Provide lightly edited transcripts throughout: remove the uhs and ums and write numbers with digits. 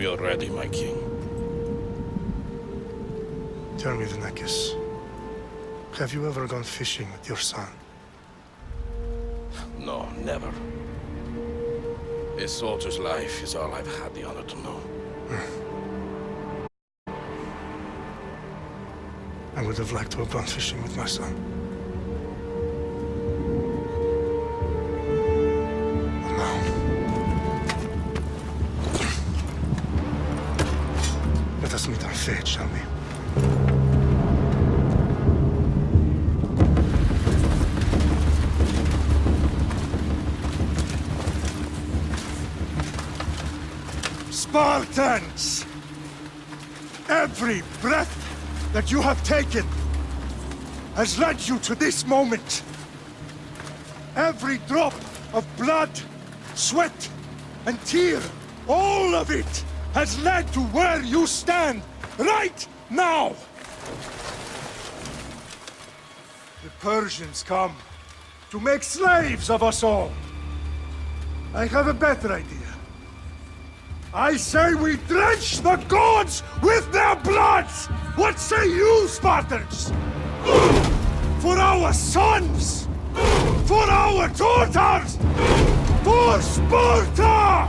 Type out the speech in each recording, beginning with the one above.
We are ready, my king. Tell me, Venekis, have you ever gone fishing with your son? No, never. A soldier's life is all I've had the honor to know. I would have liked to have gone fishing with my son. But now... Let us meet our fate, shall we? Spartans! Every breath that you have taken has led you to this moment. Every drop of blood, sweat, and tear, all of it has led to where you stand right now. The Persians come to make slaves of us all. I have a better idea. I say we drench the gods with their bloods! What say you, Spartans? For our sons! For our daughters! For Sparta!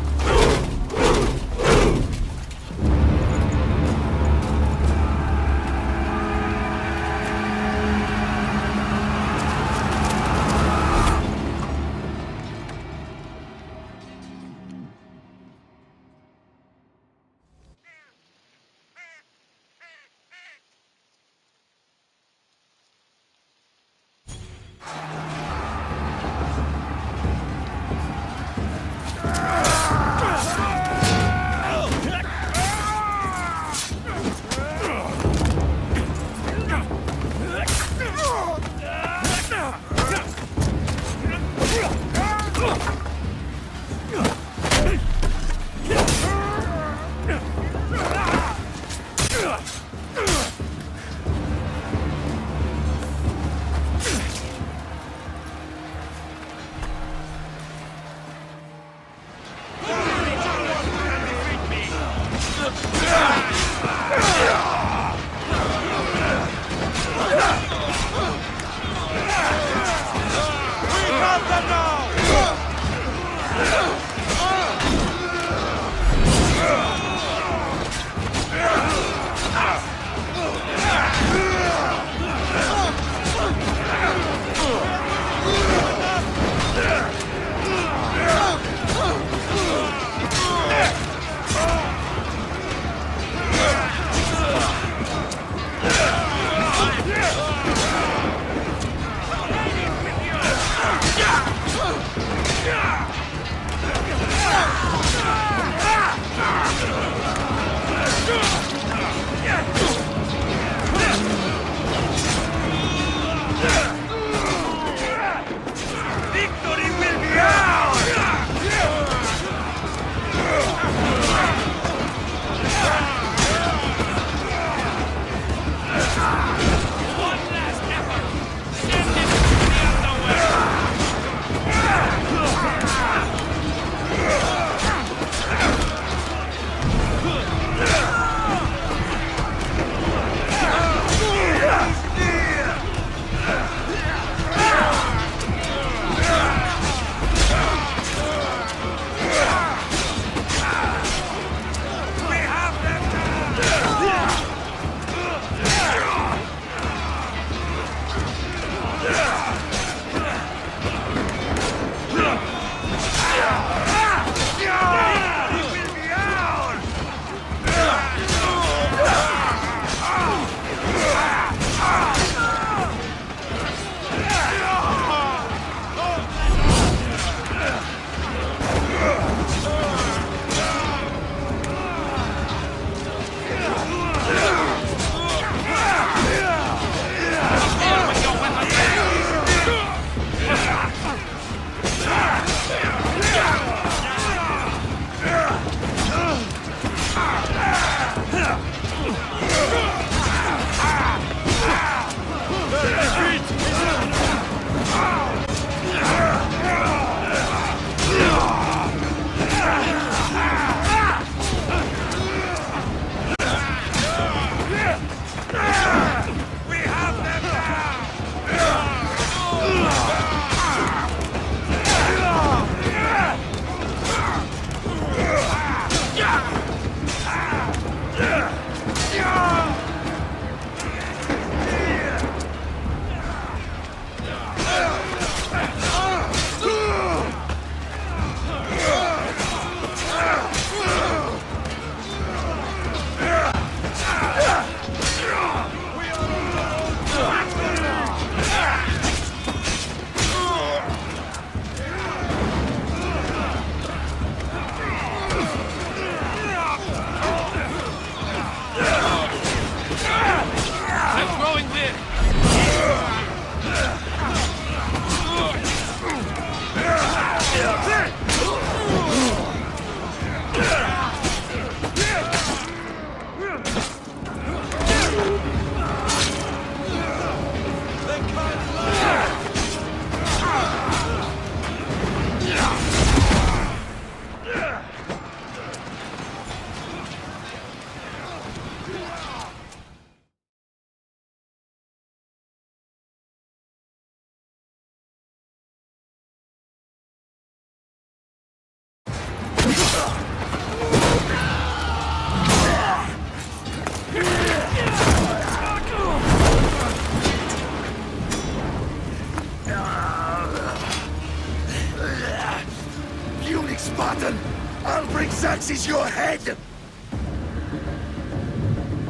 your head!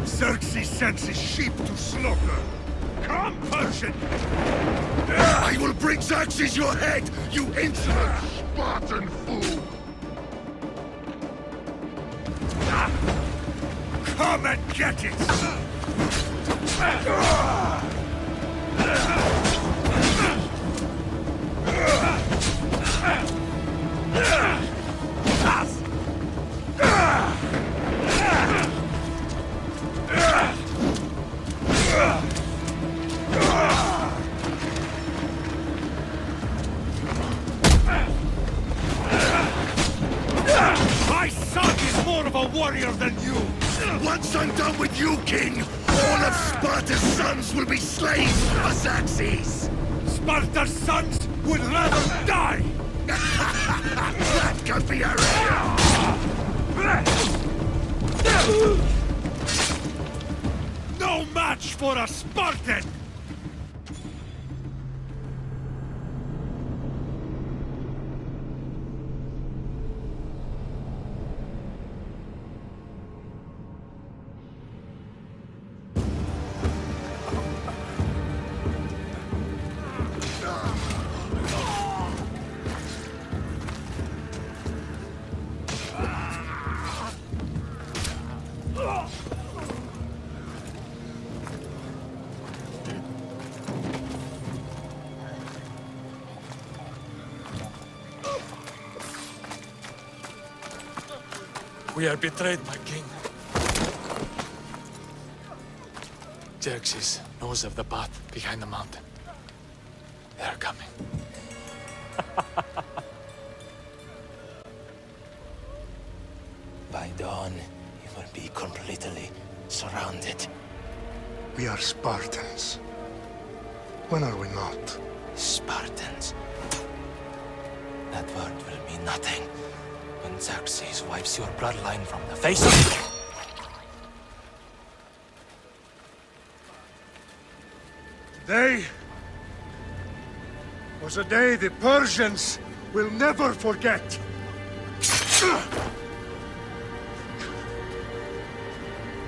Xerxes sends his sheep to slaughter. Come, Persian! I will bring Xerxes your head, you insolent Spartan fool! Come and get it! My son is more of a warrior than you! Once I'm done with you, King, all of Sparta's sons will be slaves for Xerxes! Sparta's sons would rather die! That could be a No match for a Spartan! We are betrayed, my king. Xerxes knows of the path behind the mountain. They are coming. By dawn, you will be completely surrounded. We are Spartans. When are we not? Spartans. That word will mean nothing when Xerxes wipes your bloodline from the face of... Today was a day the Persians will never forget.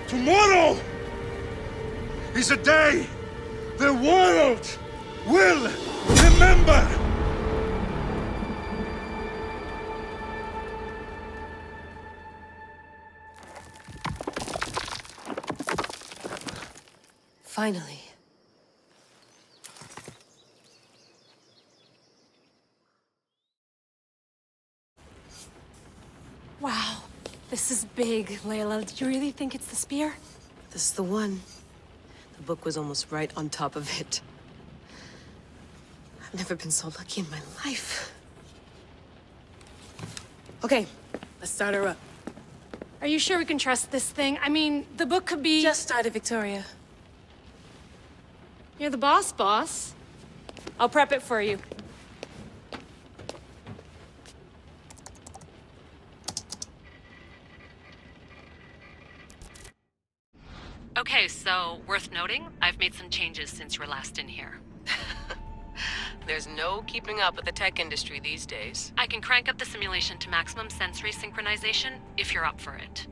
Tomorrow is a day the world will remember. Finally. Wow, this is big, Layla. Do you really think it's the spear? This is the one. The book was almost right on top of it. I've never been so lucky in my life. Okay, let's start her up. Are you sure we can trust this thing? I mean, the book could be... Just started, Victoria. You're the boss. I'll prep it for you. Okay, so worth noting, I've made some changes since you were last in here. There's no keeping up with the tech industry these days. I can crank up the simulation to maximum sensory synchronization if you're up for it.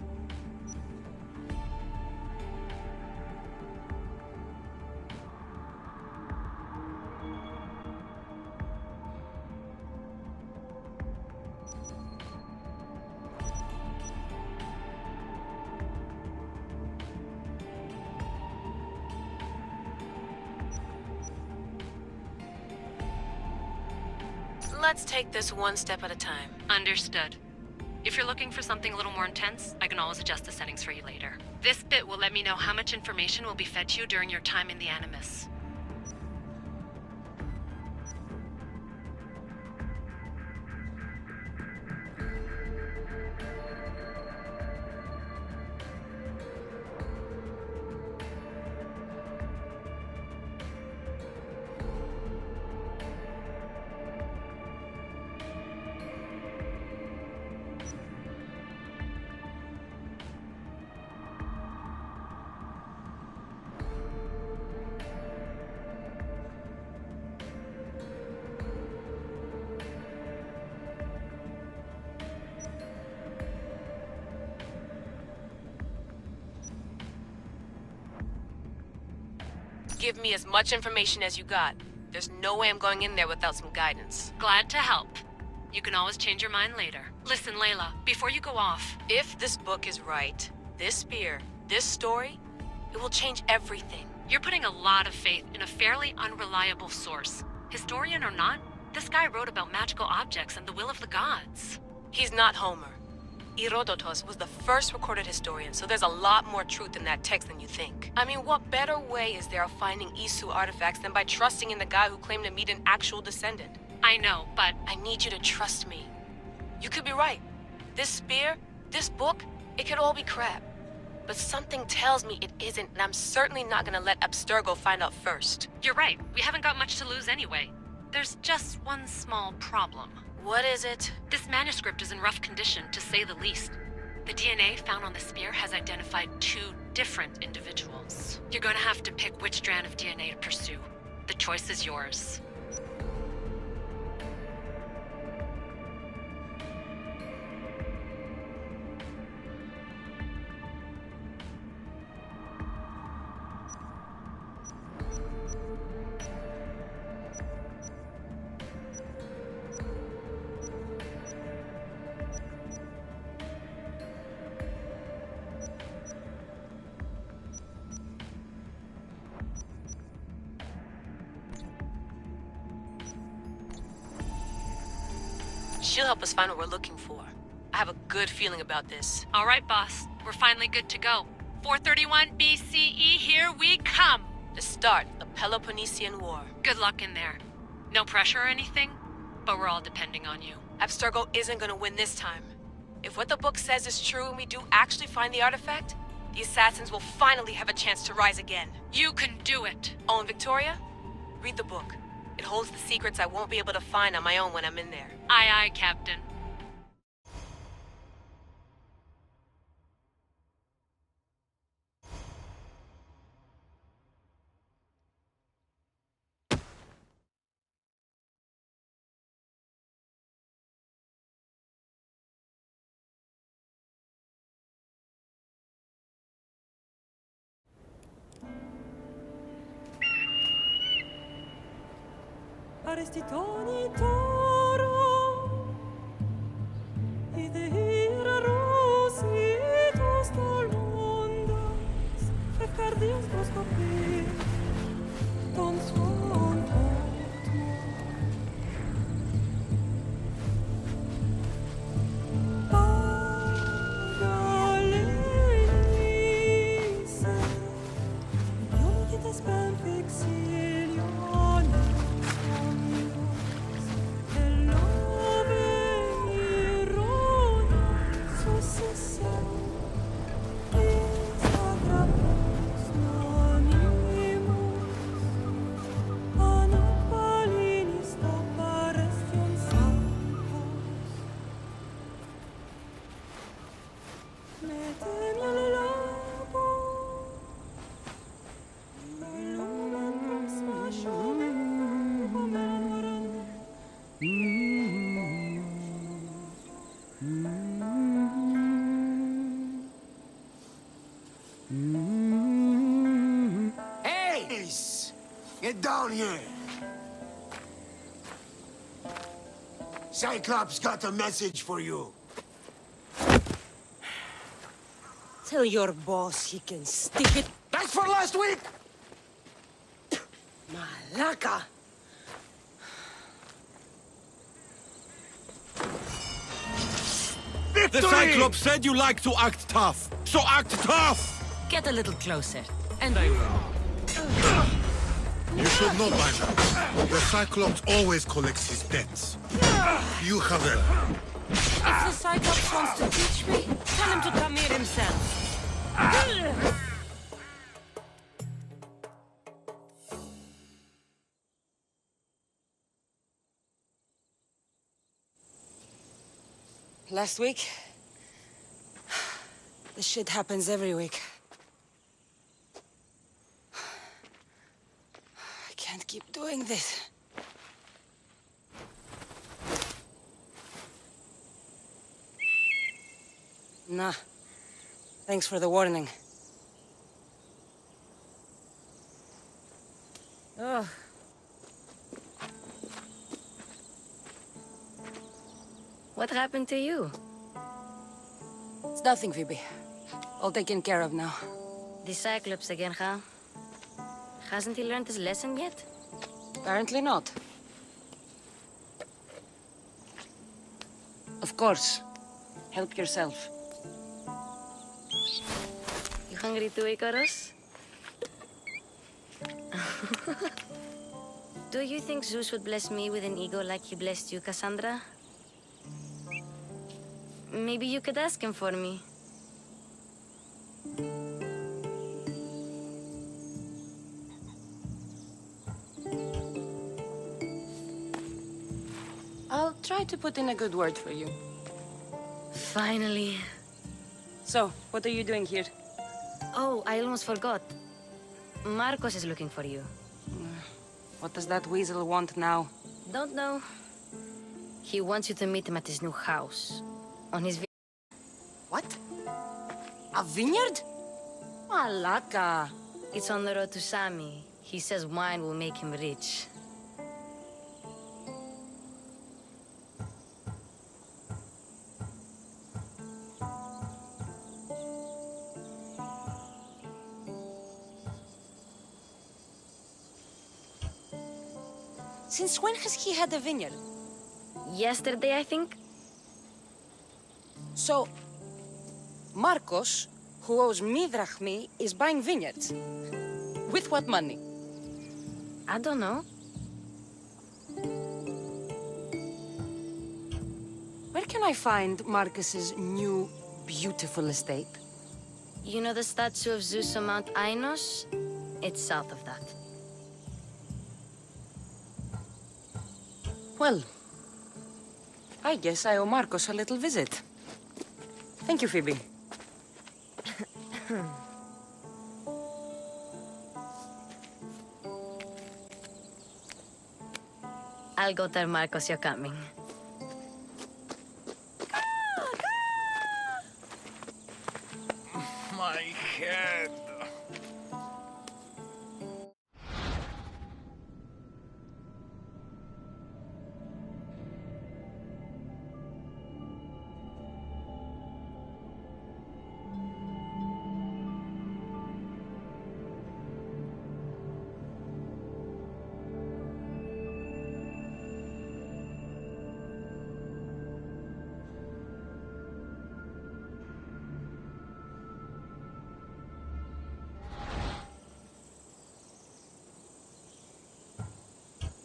Let's take this one step at a time. Understood. If you're looking for something a little more intense, I can always adjust the settings for you later. This bit will let me know how much information will be fed to you during your time in the Animus. Give me as much information as you got. There's no way I'm going in there without some guidance. Glad to help. You can always change your mind later. Listen, Layla, before you go off... If this book is right, this spear, this story, it will change everything. You're putting a lot of faith in a fairly unreliable source. Historian or not, this guy wrote about magical objects and the will of the gods. He's not Homer. Herodotus was the first recorded historian, so there's a lot more truth in that text than you think. I mean, what better way is there of finding Isu artifacts than by trusting in the guy who claimed to meet an actual descendant? I know, but... I need you to trust me. You could be right. This spear, this book, it could all be crap. But something tells me it isn't, and I'm certainly not gonna let Abstergo find out first. You're right. We haven't got much to lose anyway. There's just one small problem. What is it? This manuscript is in rough condition, to say the least. The DNA found on the spear has identified 2 different individuals. You're gonna have to pick which strand of DNA to pursue. The choice is yours. She'll help us find what we're looking for. I have a good feeling about this. All right, boss. We're finally good to go. 431 BCE, here we come! To start the Peloponnesian War. Good luck in there. No pressure or anything, but we're all depending on you. Abstergo isn't gonna win this time. If what the book says is true and we do actually find the artifact, the assassins will finally have a chance to rise again. You can do it! Oh, and Victoria? Read the book. It holds the secrets I won't be able to find on my own when I'm in there. Aye, aye, Captain. Arrestitoni toro, ide ira rositos dolondas, preferdios proscopir, ton suon potmo. Pagalenise, non che te spem fixilionis. Get down here! Cyclops got a message for you. Tell your boss he can stick it. That's for last week! Malaka! Victory! The Cyclops said you like to act tough, so act tough! Get a little closer, and I will. You should know by now. The Cyclops always collects his debts. You haven't. If the Cyclops wants to teach me, tell him to come here himself. Last week? This shit happens every week. I can't keep doing this. Nah. Thanks for the warning. Ugh. What happened to you? It's nothing, Phoebe. All taken care of now. The Cyclops again, huh? Hasn't he learned his lesson yet? Apparently not. Of course. Help yourself. You hungry too, Icarus? Do you think Zeus would bless me with an ego like he blessed you, Cassandra? Maybe you could ask him for me. I'll try to put in a good word for you. Finally. So, what are you doing here? Oh, I almost forgot. Marcos is looking for you. What does that weasel want now? Don't know. He wants you to meet him at his new house. On his What? A vineyard? Malaka. It's on the road to Sami. He says wine will make him rich. Since when has he had a vineyard? Yesterday, I think? So, Marcos, who owes me drachmi, is buying vineyards. With what money? I don't know. Where can I find Marcus's new, beautiful estate? You know the statue of Zeus on Mount Ainos? It's south of that. Well, I guess I owe Marcos a little visit. Thank you, Phoebe. I'll go tell Marcos you're coming. My head.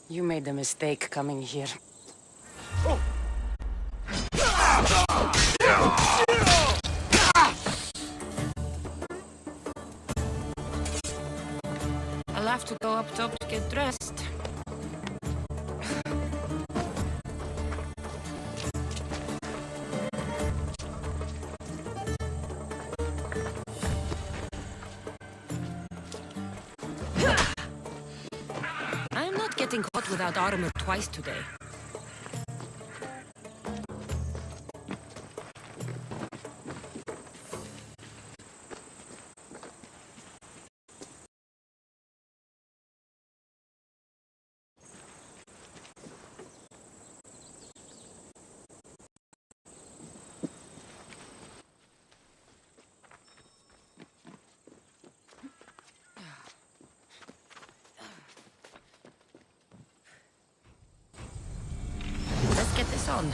You made a mistake coming here. I'll have to go up top to get dressed. I'm not getting caught without armor twice today. Let's get this on.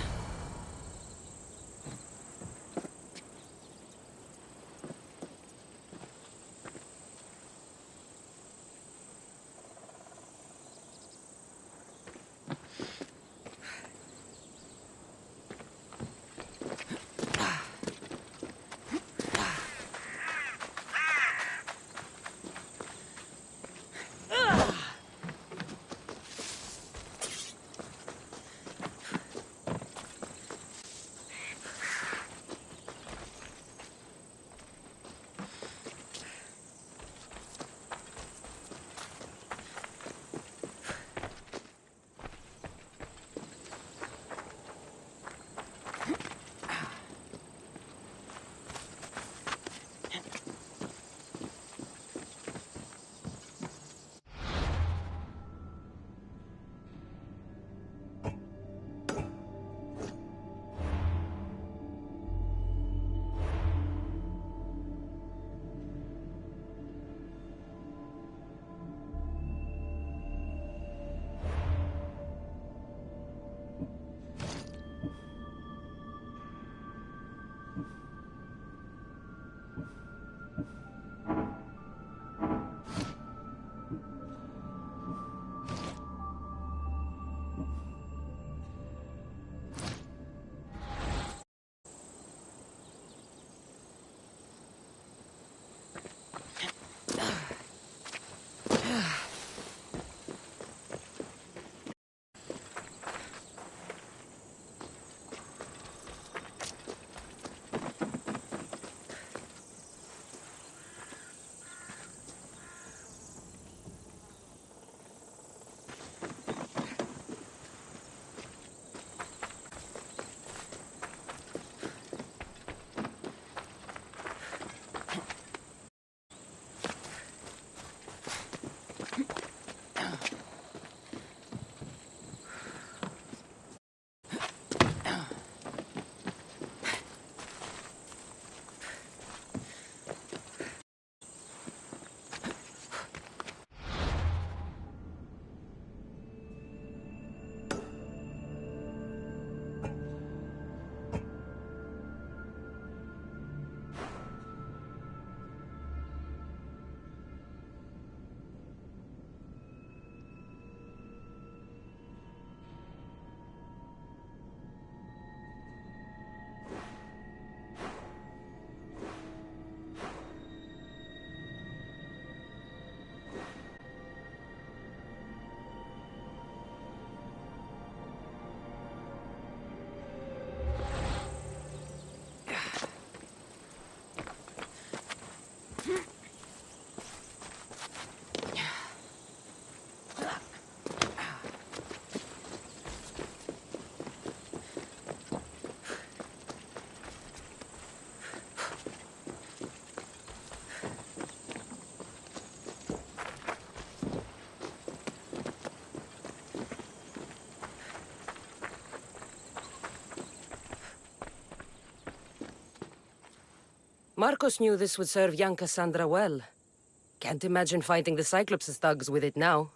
Marcos knew this would serve young Cassandra well. Can't imagine fighting the Cyclops' thugs with it now.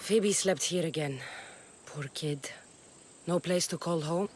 Phoebe slept here again. Poor kid. No place to call home.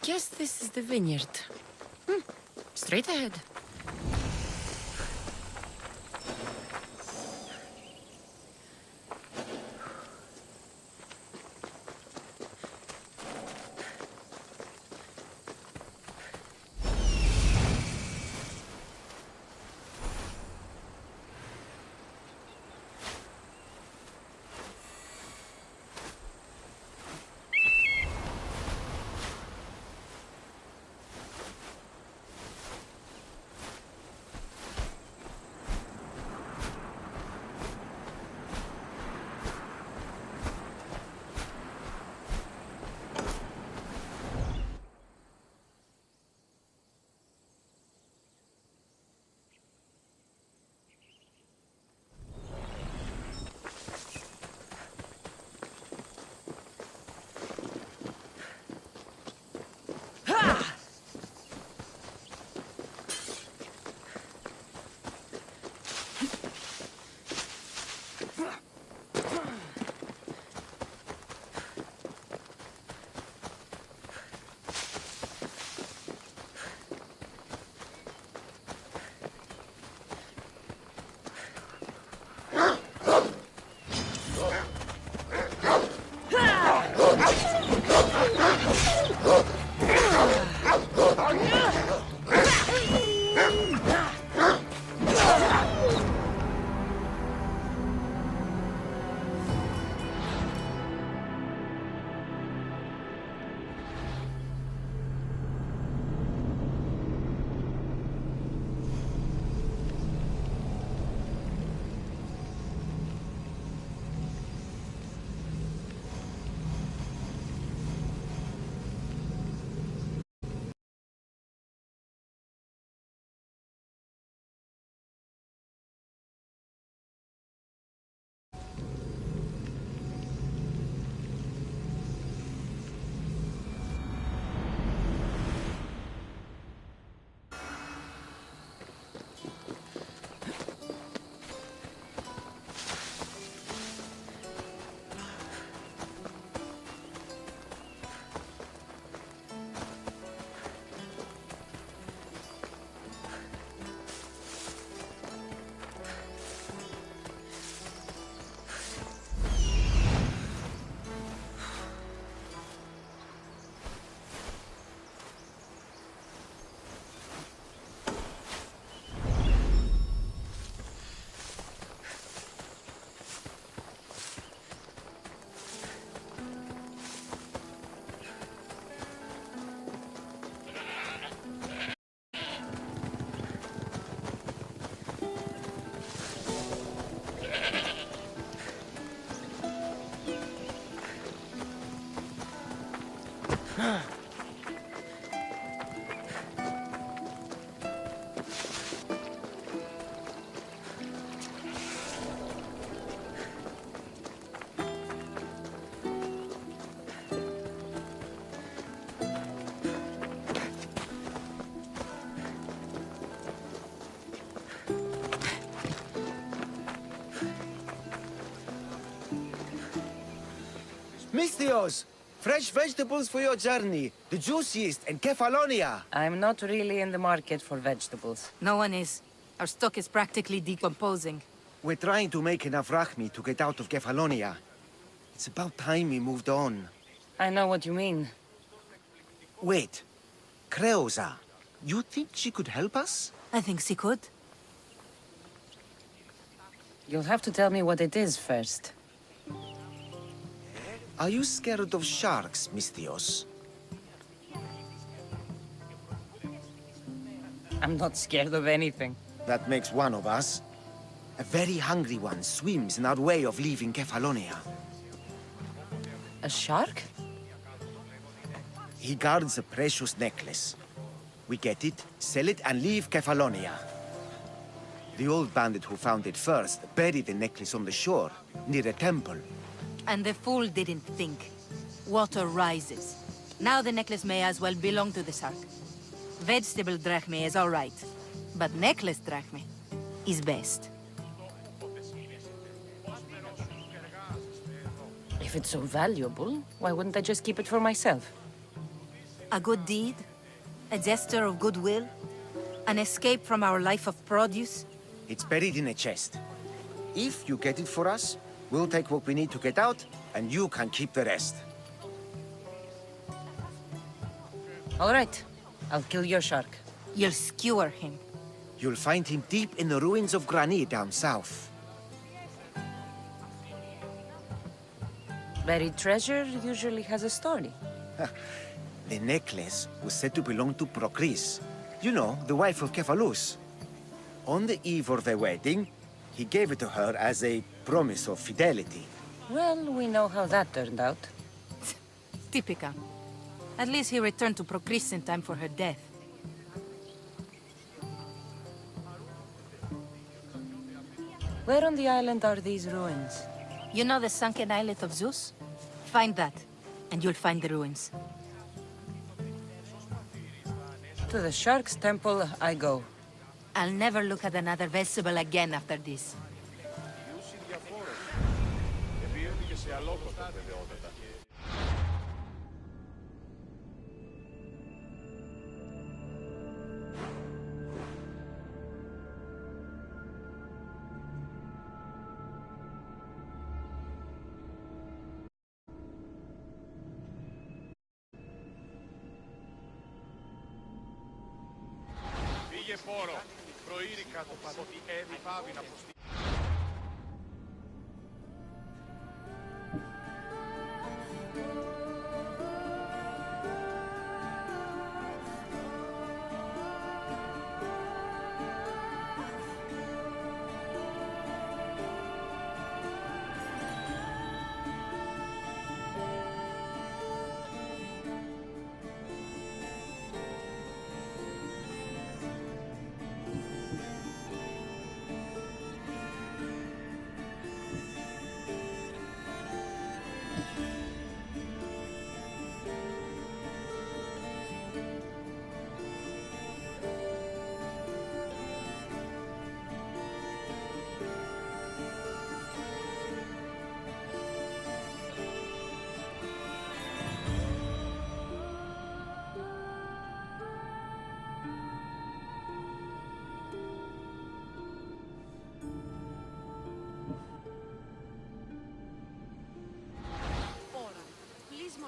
Guess this is the vineyard. Straight ahead. Misthios! Fresh vegetables for your journey. The juiciest in Kefalonia. I'm not really in the market for vegetables. No one is. Our stock is practically decomposing. We're trying to make enough Rachmi to get out of Kefalonia. It's about time we moved on. I know what you mean. Wait. Creosa. You think she could help us? I think she could. You'll have to tell me what it is first. Are you scared of sharks, Misthios? I'm not scared of anything. That makes one of us. A very hungry one swims in our way of leaving Kefalonia. A shark? He guards a precious necklace. We get it, sell it, and leave Kefalonia. The old bandit who found it first buried the necklace on the shore, near a temple. And the fool didn't think. Water rises. Now the necklace may as well belong to the shark. Vegetable drachme is all right, but necklace drachme is best. If it's so valuable, why wouldn't I just keep it for myself? A good deed, a gesture of goodwill, an escape from our life of produce. It's buried in a chest. If you get it for us, we'll take what we need to get out, and you can keep the rest. All right. I'll kill your shark. You'll skewer him. You'll find him deep in the ruins of Granit down south. Buried treasure usually has a story. The necklace was said to belong to Procris. You know, the wife of Cephalus. On the eve of their wedding, he gave it to her as a promise of fidelity. Well, we know how that turned out. Typical. At least he returned to Procris in time for her death. Where on the island are these ruins? You know the sunken islet of Zeus? Find that, and you'll find the ruins. To the Shark's Temple I go. I'll never look at another vegetable again after this.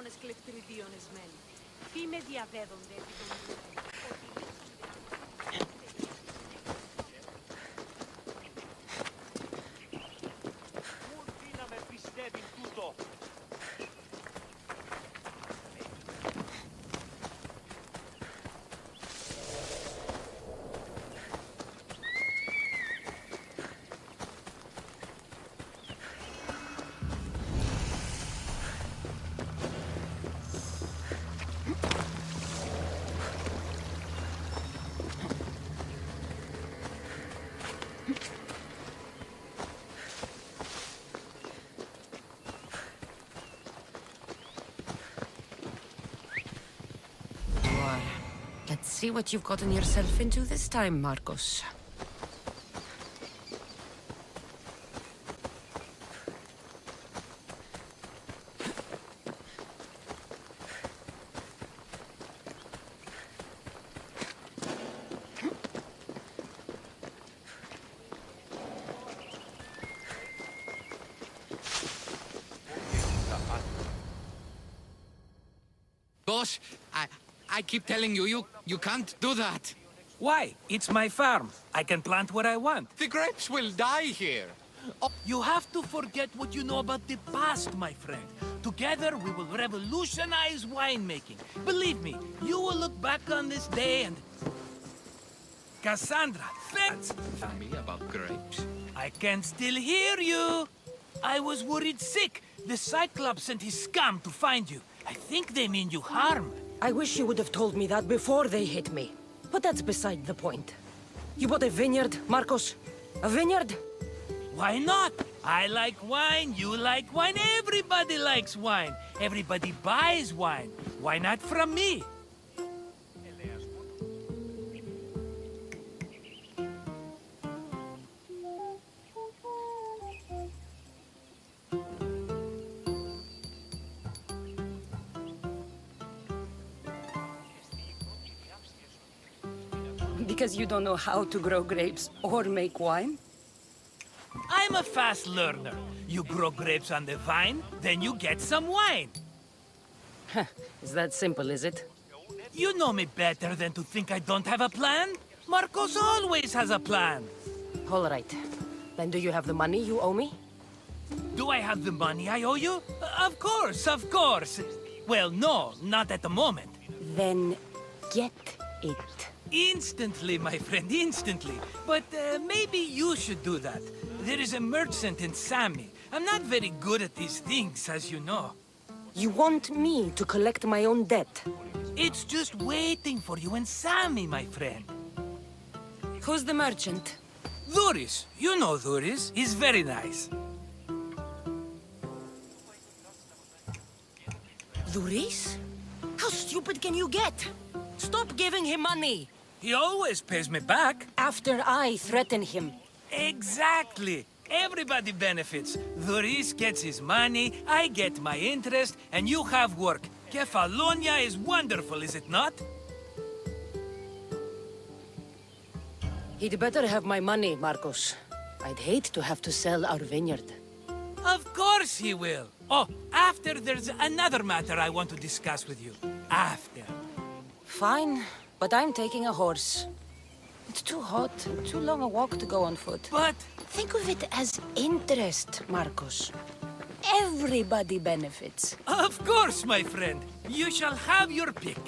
κανόνες κλεφτριδίων εσμένοι. Τι με διαδέδονται επί των Let's see what you've gotten yourself into this time, Marcos. Boss, I keep telling you, you can't do that. Why? It's my farm. I can plant what I want. The grapes will die here. You have to forget what you know about the past, my friend. Together, we will revolutionize winemaking. Believe me, you will look back on this day and... Cassandra, thanks! Tell me about grapes. I can still hear you. I was worried sick. The Cyclops sent his scum to find you. I think they mean you harm. I wish you would have told me that before they hit me. But that's beside the point. You bought a vineyard, Marcos? A vineyard? Why not? I like wine, you like wine, everybody likes wine. Everybody buys wine. Why not from me? Because you don't know how to grow grapes or make wine? I'm a fast learner. You grow grapes on the vine, then you get some wine. Is that simple, is it? You know me better than to think I don't have a plan. Marcos always has a plan. All right. Then do you have the money you owe me? Do I have the money I owe you? Of course, of course. Well, no, not at the moment. Then get it. Instantly, my friend, instantly. But maybe you should do that. There is a merchant in Sami. I'm not very good at these things, as you know. You want me to collect my own debt? It's just waiting for you in Sami, my friend. Who's the merchant? Duris. You know Duris. He's very nice. Duris? How stupid can you get? Stop giving him money! He always pays me back. After I threaten him. Exactly. Everybody benefits. Duris gets his money, I get my interest, and you have work. Kefalonia is wonderful, is it not? He'd better have my money, Marcos. I'd hate to have to sell our vineyard. Of course he will. Oh, after there's another matter I want to discuss with you. After. Fine, but I'm taking a horse. It's too hot and too long a walk to go on foot. But... think of it as interest, Marcos. Everybody benefits. Of course, my friend. You shall have your pick.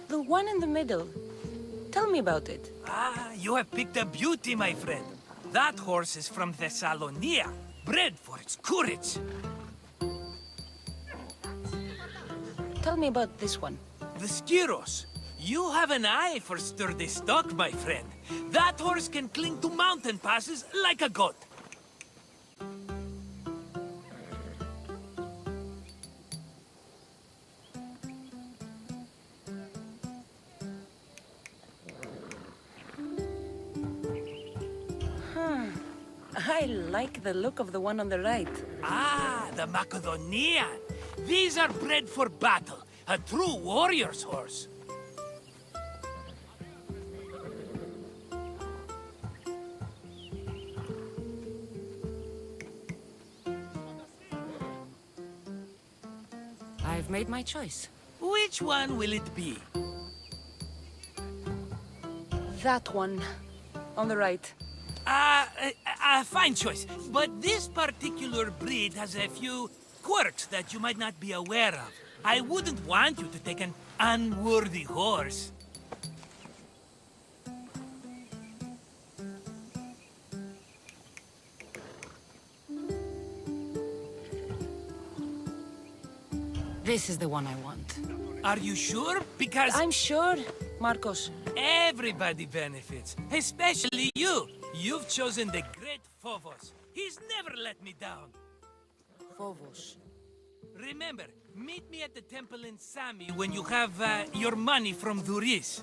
The one in the middle. Tell me about it. Ah, you have picked a beauty, my friend. That horse is from Thessalonia, bred for its courage. Tell me about this one. The Skiros. You have an eye for sturdy stock, my friend. That horse can cling to mountain passes like a goat. I like the look of the one on the right. Ah, the Macedonian. These are bred for battle. A true warrior's horse. I've made my choice. Which one will it be? That one. On the right. Fine choice. But this particular breed has a few quirks that you might not be aware of. I wouldn't want you to take an unworthy horse. This is the one I want. Are you sure? Because... I'm sure, Marcos. everybody benefits. Especially you. You've chosen the great Phobos. He's never let me down. Phobos. Remember, meet me at the temple in Sami when you have your money from Duris.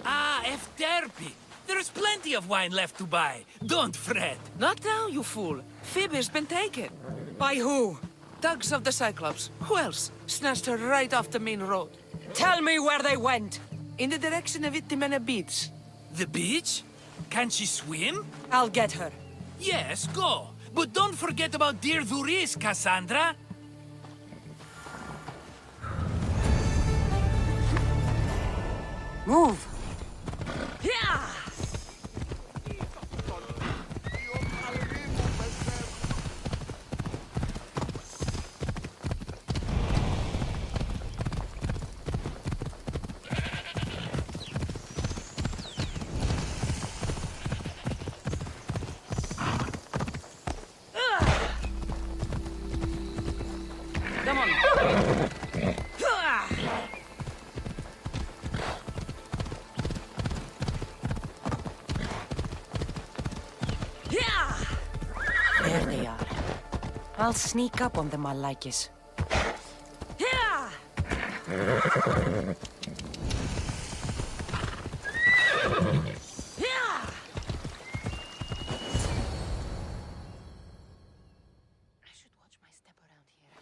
Ah, Efterpi. There's plenty of wine left to buy. Don't fret. Not now, you fool. Phoebe's been taken. By who? Thugs of the Cyclops. Who else? Snatched her right off the main road. Tell me where they went. In the direction of Itimena Beach. The beach? Can she swim? I'll get her. Yes, go. But don't forget about dear Duris, Cassandra. Move. Yeah. Come on. There they are. I'll sneak up on them, I like it.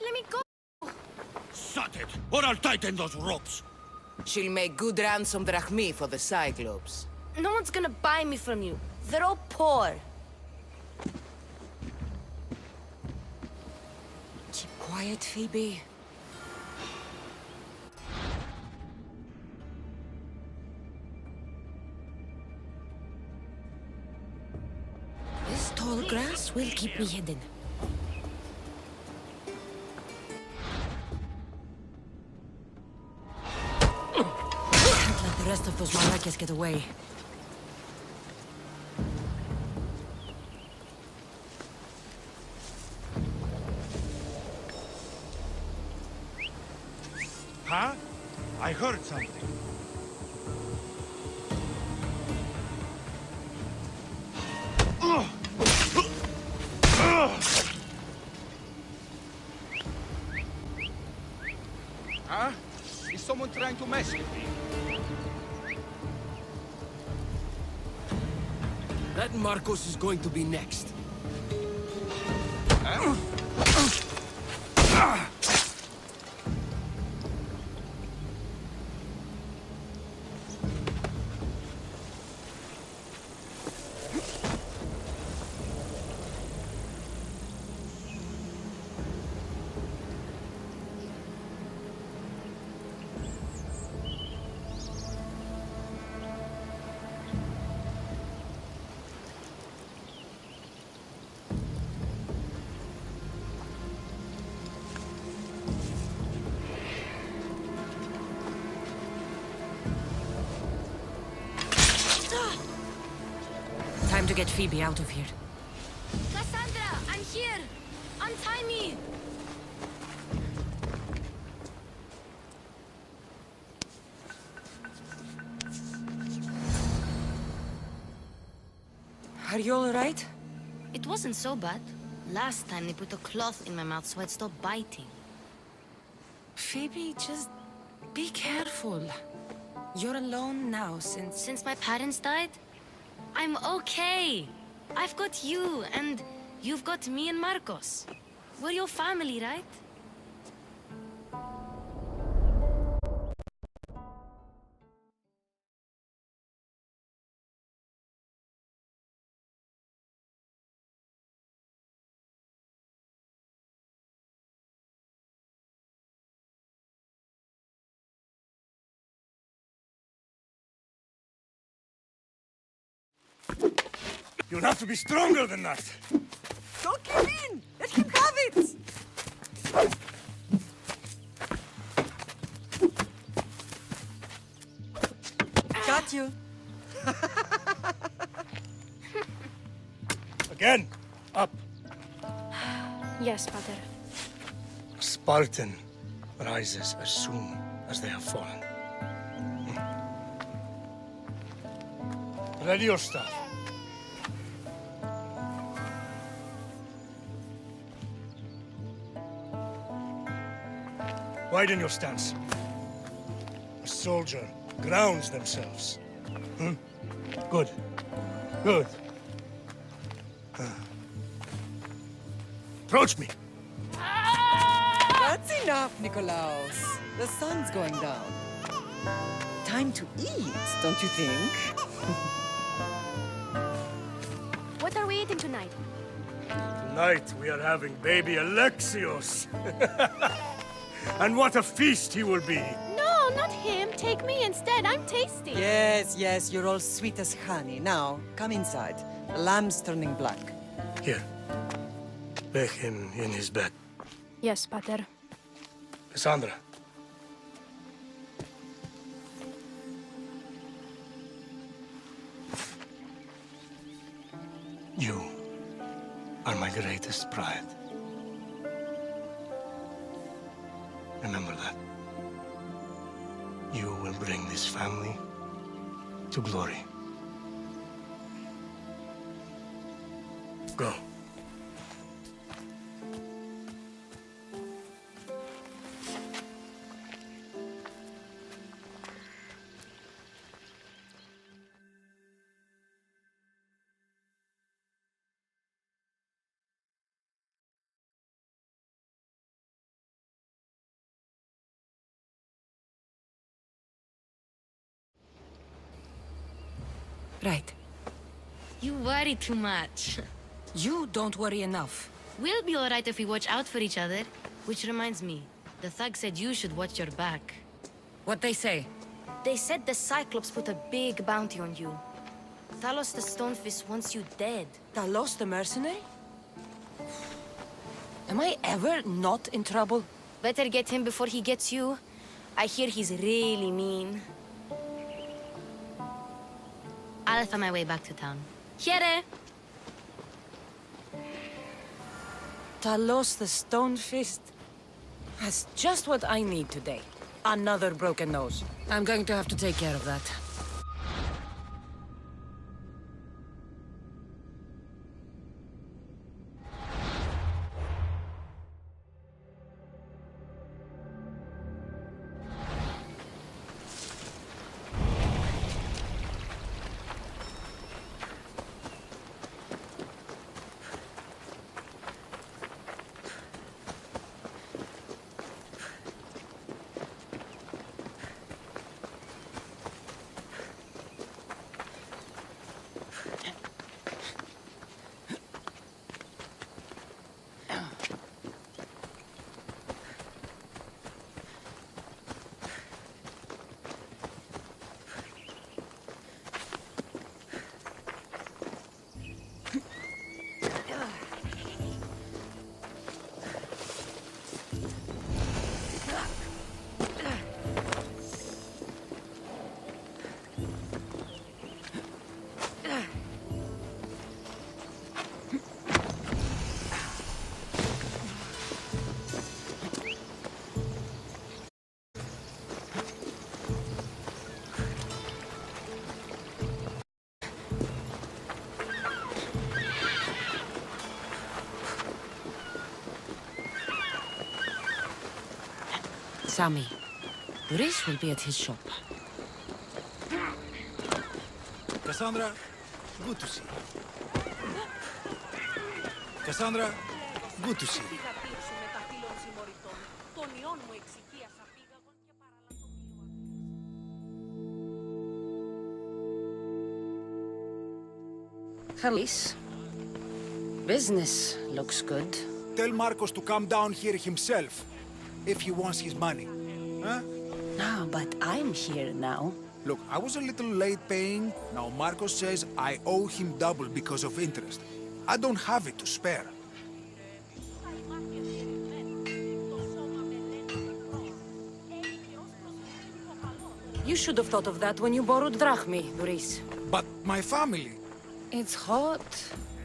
Let me go! Shut it, or I'll tighten those ropes. She'll make good ransom drachmi for the Cyclops. No one's gonna buy me from you. They're all poor. Keep quiet, Phoebe. This tall grass will keep me hidden. Can't let the rest of those Malakas get away. Huh? I heard something. Huh? Is someone trying to mess with me? That Marcos is going to be next. Huh? Time to get Phoebe out of here. Cassandra, I'm here! Untie me! Are you all right? It wasn't so bad. Last time they put a cloth in my mouth so I'd stop biting. Phoebe, just be careful. You're alone now Since my parents died? I'm okay. I've got you, and you've got me and Marcos. We're your family, right? You'll have to be stronger than that. Don't give in! Let him have it! Got you. Again. Up. Yes, Father. Spartan rises as soon as they have fallen. Ready your stuff. Widen your stance. A soldier grounds themselves. Hmm? Good. Good. Approach me. That's enough, Nikolaus. The sun's going down. Time to eat, don't you think? What are we eating tonight? Tonight we are having baby Alexios. And what a feast he will be. No, not him. Take me instead. I'm tasty. Yes, yes, you're all sweet as honey. Now, come inside. The lamb's turning black. Here. Lay him in his bed. Yes, Pater. Cassandra. You are my greatest pride. Remember that. You will bring this family to glory. Go. Right. You worry too much. You don't worry enough. We'll be alright if we watch out for each other. Which reminds me, the thug said you should watch your back. What they say? They said the Cyclops put a big bounty on you. Talos the Stonefist wants you dead. Talos the mercenary? Am I ever not in trouble? Better get him before he gets you. I hear he's really mean. I'll find my way back to town. Here! Talos the Stonefist? That's just what I need today. Another broken nose. I'm going to have to take care of that. Sammy. Boris will be at his shop. Cassandra, good to see you. Cassandra, good to see you. Hellis. Business looks good. Tell Marcos to come down here himself, if he wants his money. Huh? No, but I'm here now. Look, I was a little late paying. Now Marcos says I owe him double because of interest. I don't have it to spare. You should have thought of that when you borrowed drachmi, Boris. But my family... It's hot.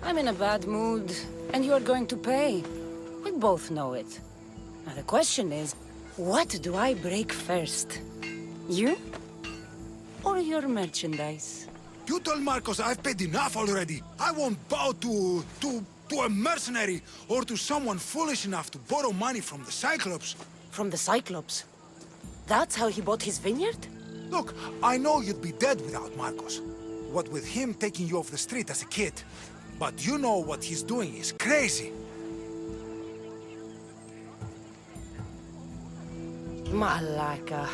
I'm in a bad mood. And you're going to pay. We both know it. Now the question is, what do I break first? You? Or your merchandise? You told Marcos I've paid enough already. I won't bow to a mercenary or to someone foolish enough to borrow money from the Cyclops. From the Cyclops. That's how he bought his vineyard? Look, I know you'd be dead without Marcos. What with him taking you off the street as a kid. But you know what he's doing is crazy. Malaka.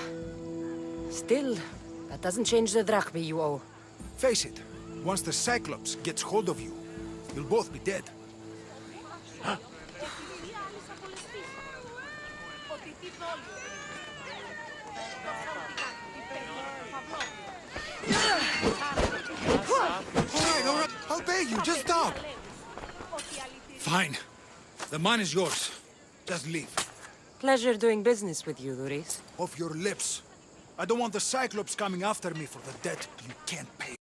Still, that doesn't change the drachma you owe. Face it, once the Cyclops gets hold of you, you'll both be dead. All right, I'll pay you, just stop. Fine. The man is yours. Just leave. Pleasure doing business with you, Duris. Off your lips. I don't want the Cyclops coming after me for the debt you can't pay.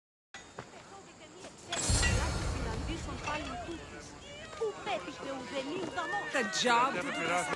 The job to do this.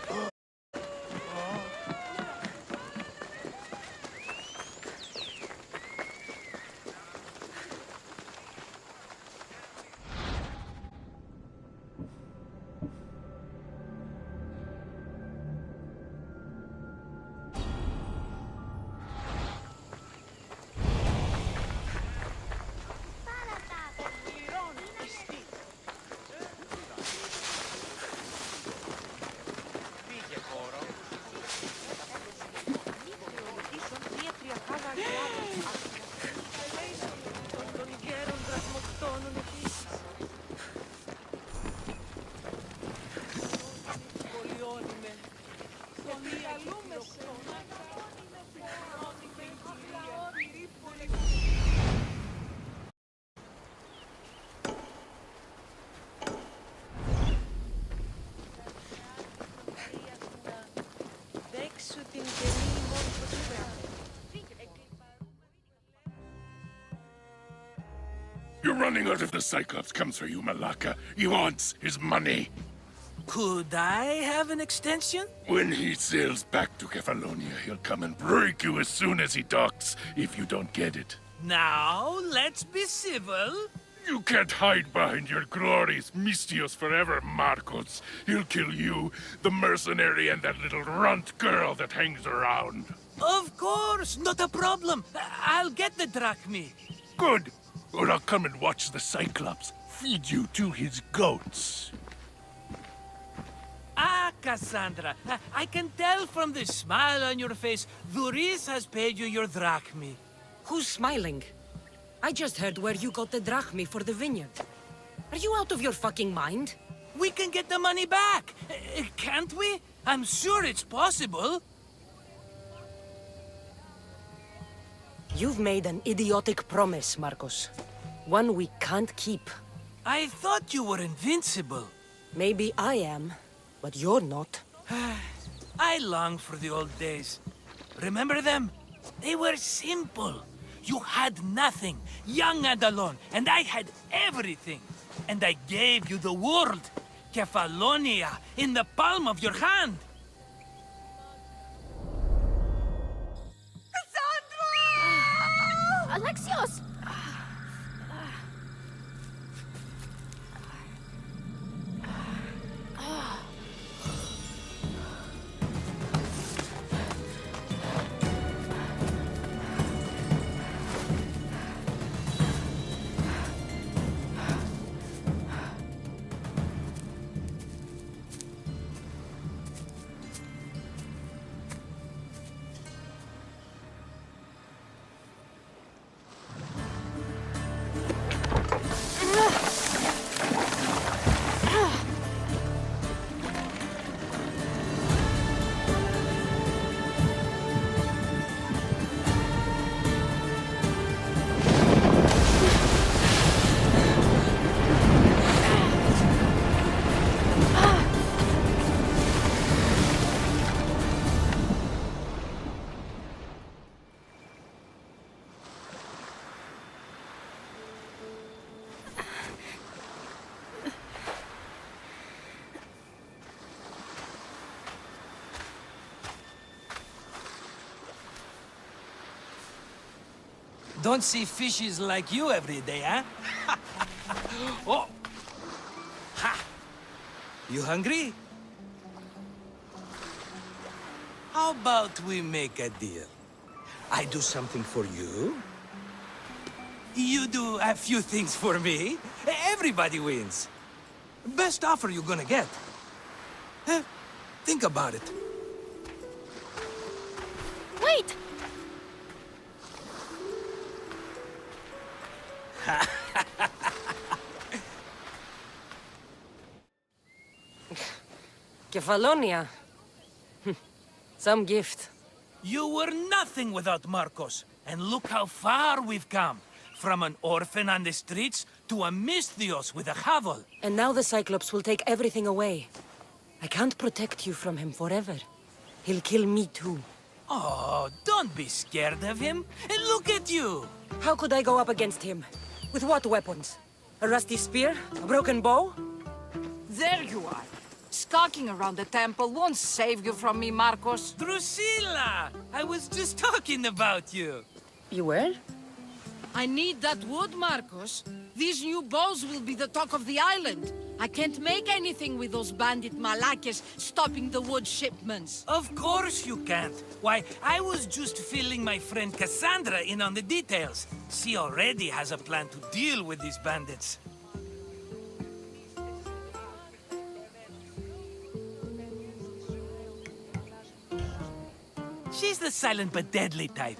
You're running out if the Cyclops comes for you, Malaka. He wants his money. Could I have an extension? When he sails back to Kefalonia, he'll come and break you as soon as he docks, if you don't get it. Now, let's be civil. You can't hide behind your glories, Mistios forever, Marcos. He'll kill you, the mercenary, and that little runt girl that hangs around. Of course, not a problem. I'll get the drachmi. Good. Or I'll come and watch the Cyclops feed you to his goats. Ah, Cassandra, I can tell from the smile on your face, Duris has paid you your drachmi. Who's smiling? I just heard where you got the drachmi for the vineyard. Are you out of your fucking mind? We can get the money back, can't we? I'm sure it's possible. You've made an idiotic promise, Marcos. One we can't keep. I thought you were invincible. Maybe I am, but you're not. I long for the old days. Remember them? They were simple. You had nothing, young and alone, and I had everything. And I gave you the world, Kefalonia, in the palm of your hand. Alexios! Don't see fishes like you every day, huh? Oh! Ha! You hungry? How about we make a deal? I do something for you. You do a few things for me. Everybody wins. Best offer you're gonna get. Think about it. Wait! Kefalonia. Some gift. You were nothing without Marcos. And look how far we've come. From an orphan on the streets to a Misthios with a hovel. And now the Cyclops will take everything away. I can't protect you from him forever. He'll kill me too. Oh, don't be scared of him. And look at you. How could I go up against him? With what weapons? A rusty spear? A broken bow? There you are. Skulking around the temple won't save you from me, Marcos. Drusilla! I was just talking about you. You were? I need that wood, Marcos. These new bows will be the talk of the island. I can't make anything with those bandit malakes stopping the wood shipments. Of course you can't. Why, I was just filling my friend Cassandra in on the details. She already has a plan to deal with these bandits. She's the silent but deadly type.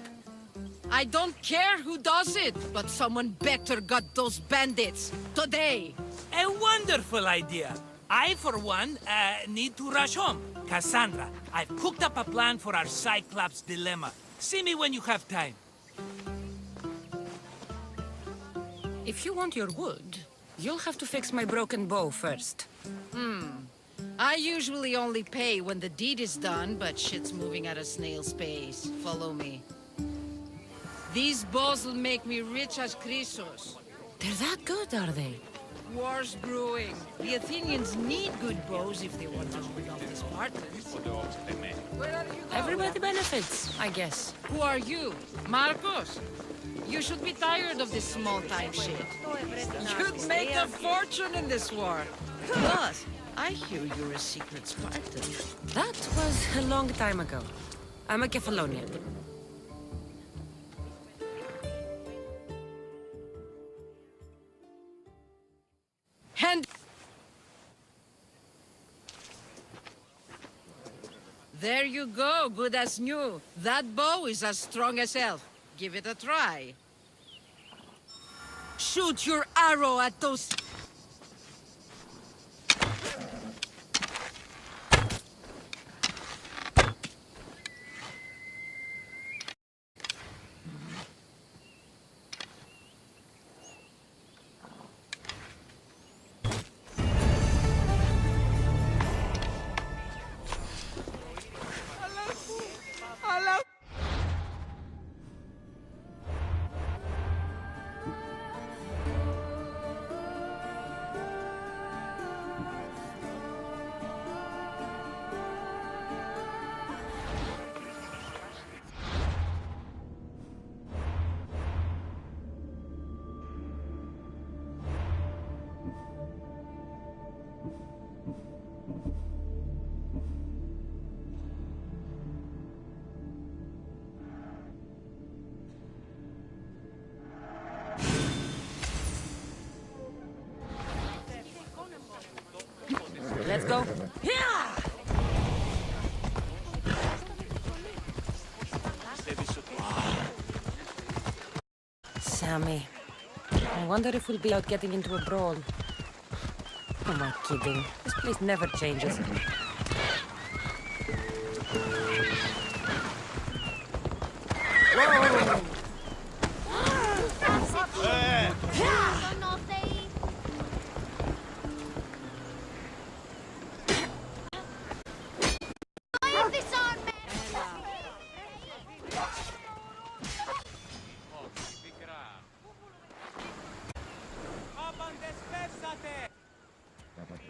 I don't care who does it, but someone better got those bandits. Today. A wonderful idea. I, for one, need to rush home. Cassandra, I've cooked up a plan for our Cyclops dilemma. See me when you have time. If you want your wood, you'll have to fix my broken bow first. I usually only pay when the deed is done, but shit's moving at a snail's pace. Follow me. These bows will make me rich as Chrysos. They're that good, are they? War's brewing. The Athenians need good bows if they want to hold off the Spartans. Where are you going? Everybody benefits, I guess. Who are you? Marcos? You should be tired of this small-time shit. You'd make a fortune in this war. Plus, I hear you're a secret Spartan. That was a long time ago. I'm a Kefalonian. And there you go, good as new. That bow is as strong as hell. Give it a try. Shoot your arrow at those... Let's go. Sammy. I wonder if we'll be out getting into a brawl. Who am I kidding? This place never changes. Whoa!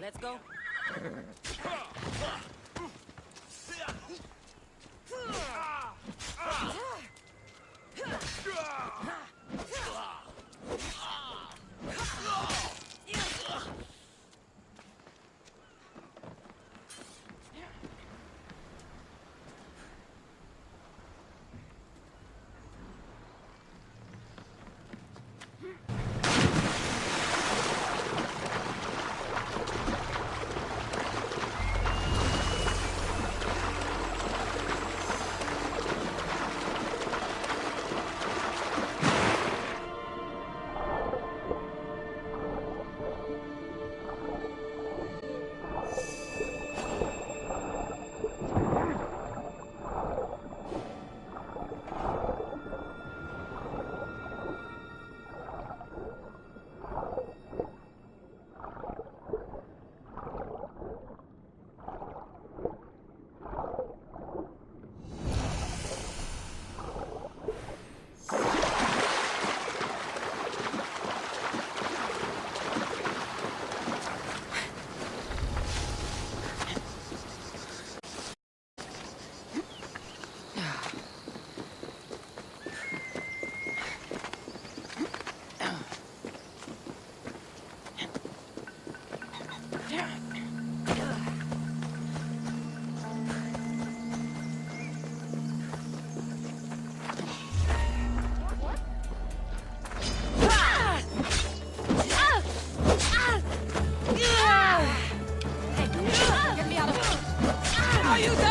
Let's go. you